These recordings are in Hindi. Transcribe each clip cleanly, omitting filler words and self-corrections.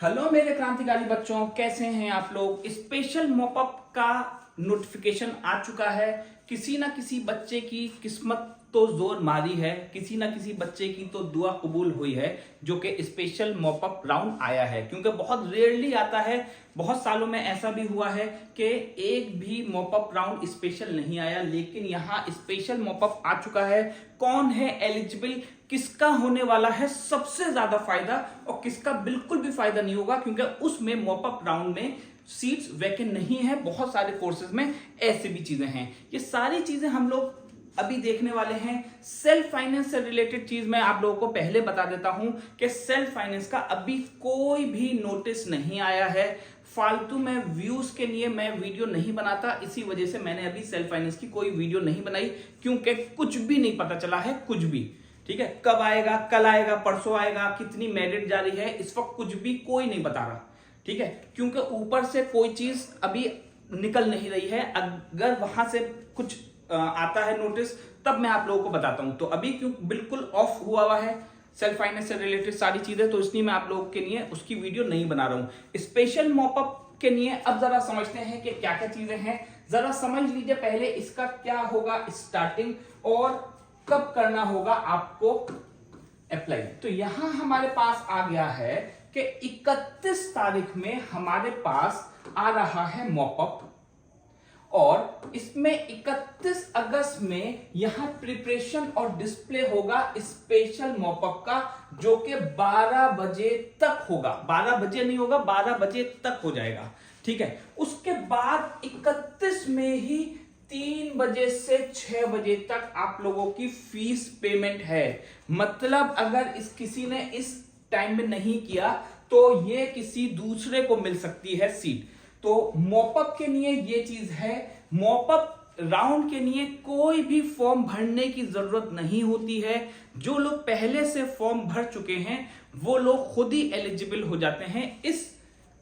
हेलो मेरे क्रांतिकारी बच्चों, कैसे हैं आप लोग। स्पेशल मॉपअप का नोटिफिकेशन आ चुका है। किसी ना किसी बच्चे की किस्मत तो जोर मारी है, किसी ना किसी बच्चे की तो दुआ कबूल हुई है जो कि स्पेशल मॉपअप राउंड आया है, क्योंकि बहुत रेयरली आता है। बहुत सालों में ऐसा भी हुआ है कि एक भी मॉपअप राउंड स्पेशल नहीं आया, लेकिन यहाँ स्पेशल मॉपअप आ चुका है। कौन है एलिजिबल, किसका होने वाला है सबसे ज्यादा फायदा और किसका बिल्कुल भी फायदा नहीं होगा, क्योंकि उसमें मॉपअप राउंड में सीट्स वैकेंट नहीं है। बहुत सारे कोर्सेज में ऐसी भी चीजें हैं। ये सारी चीजें हम लोग अभी देखने वाले हैं। सेल्फ फाइनेंस से रिलेटेड चीज मैं आप लोगों को पहले बता देता हूं कि सेल्फ फाइनेंस का अभी कोई भी नोटिस नहीं आया है। फालतू में व्यूज के लिए मैं वीडियो नहीं बनाता, इसी वजह से मैंने अभी सेल्फ फाइनेंस की कोई वीडियो नहीं बनाई, क्योंकि कुछ भी नहीं पता चला है, कुछ भी। ठीक है, कब आएगा, कल आएगा, परसों आएगा, कितनी मेरिट जारी है, इस वक्त कुछ भी कोई नहीं बता रहा। ठीक है, क्योंकि ऊपर से कोई चीज अभी निकल नहीं रही है। अगर वहां से कुछ आता है नोटिस, तब मैं आप लोगों को बताता हूं। तो अभी क्यों बिल्कुल ऑफ हुआ है सेल्फ फाइनेंस से रिलेटेड सारी चीजें, तो इसलिए मैं आप लोगों के लिए उसकी वीडियो नहीं बना रहा हूं। स्पेशल मॉपअप के लिए अब जरा समझते हैं कि क्या क्या चीजें हैं। जरा समझ लीजिए पहले इसका क्या होगा स्टार्टिंग और कब करना होगा आपको अप्लाई। तो यहां हमारे पास आ गया है कि 31 तारीख में हमारे पास आ रहा है मॉपअप, और इसमें 31 अगस्त में यहां प्रिपरेशन और डिस्प्ले होगा स्पेशल मॉपअप का, जो कि 12 बजे तक होगा। 12 बजे नहीं होगा, 12 बजे तक हो जाएगा। ठीक है, उसके बाद 31 में ही 3 बजे से 6 बजे तक आप लोगों की फीस पेमेंट है। मतलब अगर किसी ने इस टाइम में नहीं किया तो ये किसी दूसरे को मिल सकती है सीट। तो मॉपअप के लिए ये चीज है। मॉपअप राउंड के लिए कोई भी फॉर्म भरने की जरूरत नहीं होती है। जो लोग पहले से फॉर्म भर चुके हैं वो लोग खुद ही एलिजिबल हो जाते हैं इस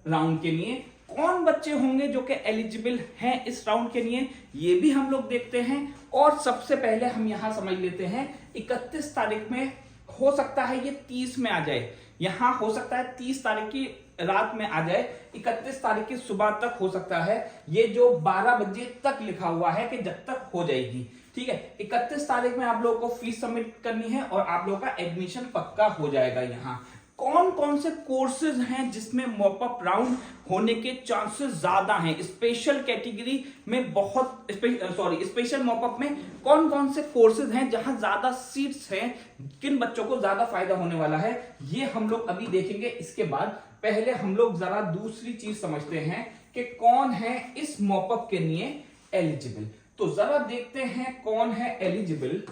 राउंड के लिए। कौन बच्चे होंगे जो कि एलिजिबल हैं इस राउंड के लिए, ये भी हम लोग देखते हैं। और सबसे पहले हम यहां समझ लेते हैं 31 तारीख में, हो सकता है ये 30 में आ जाए, यहां हो सकता है 30 तारीख की रात में आ जाए, 31 तारीख की सुबह तक हो सकता है। ये जो 12 बजे तक लिखा हुआ है कि जब तक हो जाएगी। ठीक है, 31 तारीख में आप लोगों को फीस सबमिट करनी है और आप लोगों का एडमिशन पक्का हो जाएगा। यहाँ कौन कौन से कोर्सेज हैं जिसमें मॉपअप राउंड होने के चांसेस ज्यादा हैं। स्पेशल कैटेगरी में बहुत स्पेशल मॉपअप में कौन कौन से कोर्सेज हैं जहां ज्यादा सीट्स हैं, किन बच्चों को ज्यादा फायदा होने वाला है, ये हम लोग अभी देखेंगे। इसके बाद पहले हम लोग जरा दूसरी चीज समझते हैं कि कौन है इस मॉपअप के लिए एलिजिबल। तो जरा देखते हैं कौन है एलिजिबल।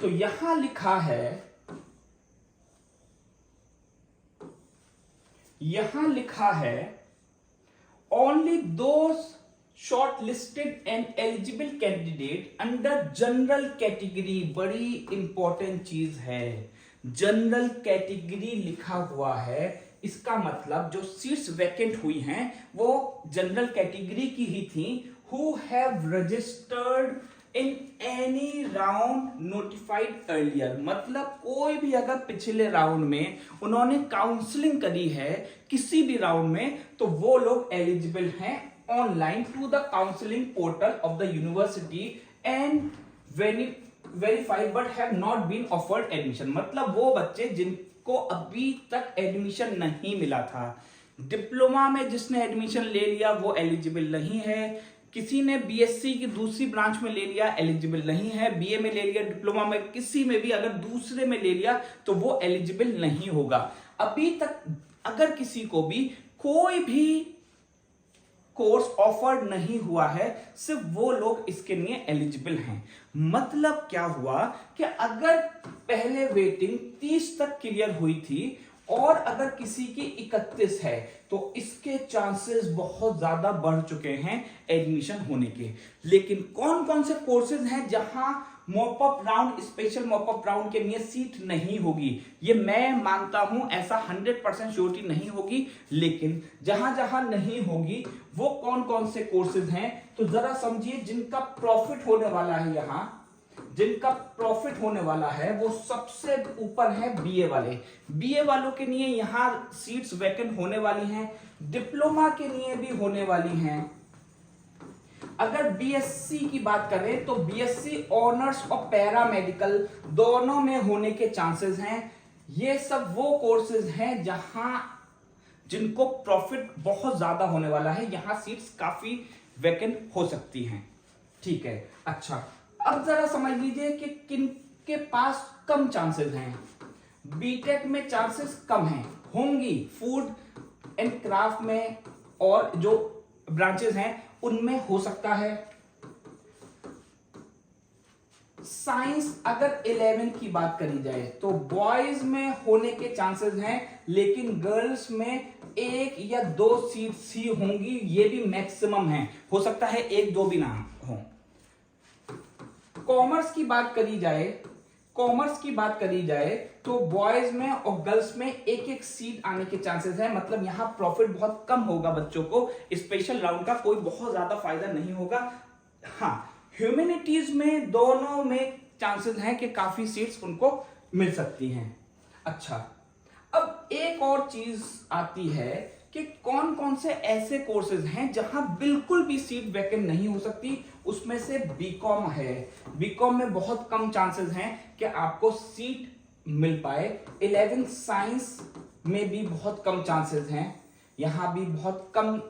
तो यहां लिखा है only those shortlisted and eligible candidate under general category. बड़ी इंपॉर्टेंट चीज है, जनरल कैटेगरी लिखा हुआ है। इसका मतलब जो सीट्स वैकेंट हुई हैं वो जनरल कैटेगरी की ही थी। Who have registered in any round notified earlier. मतलब कोई भी अगर पिछले राउंड में उन्होंने काउंसलिंग करी है किसी भी राउंड में, तो वो लोग एलिजिबल हैं online to the counselling portal of the university and verified but have not been offered admission. मतलब वो बच्चे जिनको अभी तक एडमिशन नहीं मिला था। डिप्लोमा में जिसने एडमिशन ले लिया वो एलिजिबल नहीं है। किसी ने बीएससी की दूसरी ब्रांच में ले लिया, एलिजिबल नहीं है। बीए में ले लिया, डिप्लोमा में, किसी में भी अगर दूसरे में ले लिया तो वो एलिजिबल नहीं होगा। अभी तक अगर किसी को भी कोई भी कोर्स ऑफर्ड नहीं हुआ है, सिर्फ वो लोग इसके लिए एलिजिबल हैं। मतलब क्या हुआ कि अगर पहले वेटिंग 30 तक क्लियर हुई थी और अगर किसी की 31 है, तो इसके चांसेस बहुत ज्यादा बढ़ चुके हैं एडमिशन होने के। लेकिन कौन कौन से कोर्सेज हैं जहां mop up round, special mop up round के लिए सीट नहीं होगी, ये मैं मानता हूं ऐसा 100% श्योरिटी नहीं होगी, लेकिन जहां जहां नहीं होगी वो कौन कौन से कोर्सेज हैं तो जरा समझिए। जिनका प्रॉफिट होने वाला है, यहां जिनका प्रॉफिट होने वाला है वो सबसे ऊपर है बीए वाले। बीए वालों के लिए यहां सीट्स वैकेंट होने वाली हैं, डिप्लोमा के लिए भी होने वाली हैं। अगर बीएससी की बात करें तो बीएससी ऑनर्स और पैरामेडिकल दोनों में होने के चांसेस हैं। ये सब वो कोर्सेज हैं जहां जिनको प्रॉफिट बहुत ज्यादा होने वाला है, यहां सीट्स काफी वैकेंट हो सकती हैं। ठीक है, अच्छा अब जरा समझ लीजिए कि किन के पास कम चांसेस हैं। बीटेक में चांसेस कम हैं, होंगी फूड एंड क्राफ्ट में और जो ब्रांचेस हैं उनमें हो सकता है। साइंस अगर 11 की बात करी जाए तो बॉयज में होने के चांसेस हैं, लेकिन गर्ल्स में 1 या 2 सीट्स ही होंगी, ये भी मैक्सिमम है, हो सकता है 1-2 भी ना हो। कॉमर्स की बात करी जाए तो बॉयज में और गर्ल्स में 1-1 सीट आने के चांसेस है, मतलब यहां प्रॉफिट बहुत कम होगा बच्चों को, स्पेशल राउंड का कोई बहुत ज्यादा फायदा नहीं होगा। हाँ, ह्यूमैनिटीज में दोनों में चांसेस हैं कि काफी सीट्स उनको मिल सकती हैं। अच्छा, अब एक और चीज आती है कि कौन कौन से ऐसे कोर्सेज हैं जहां बिल्कुल भी सीट वैकेंट नहीं हो सकती। उसमें से बीकॉम है। बीकॉम में बहुत कम चांसेस हैं कि आपको सीट मिल पाए। 11 साइंस में भी बहुत कम चांसेस हैं, यहां भी बहुत कम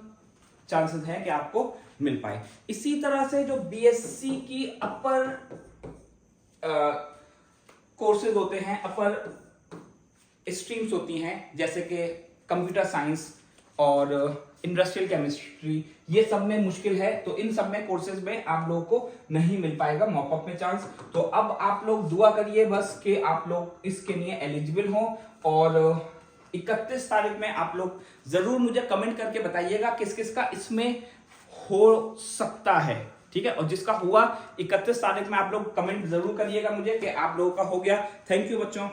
चांसेस हैं कि आपको मिल पाए। इसी तरह से जो बीएससी की अपर कोर्सेज होते हैं, अपर स्ट्रीम्स होती हैं, जैसे कि कंप्यूटर साइंस और इंडस्ट्रियल केमिस्ट्री, ये सब में मुश्किल है, तो इन सब में कोर्सेज में आप लोगों को नहीं मिल पाएगा मॉपअप में चांस। तो अब आप लोग दुआ करिए बस कि आप लोग इसके लिए एलिजिबल हो, और 31 तारीख में आप लोग जरूर मुझे कमेंट करके बताइएगा किस किस का इसमें हो सकता है। ठीक है, और जिसका हुआ 31 तारीख में आप लोग कमेंट जरूर करिएगा मुझे कि आप लोगों का हो गया। थैंक यू बच्चों।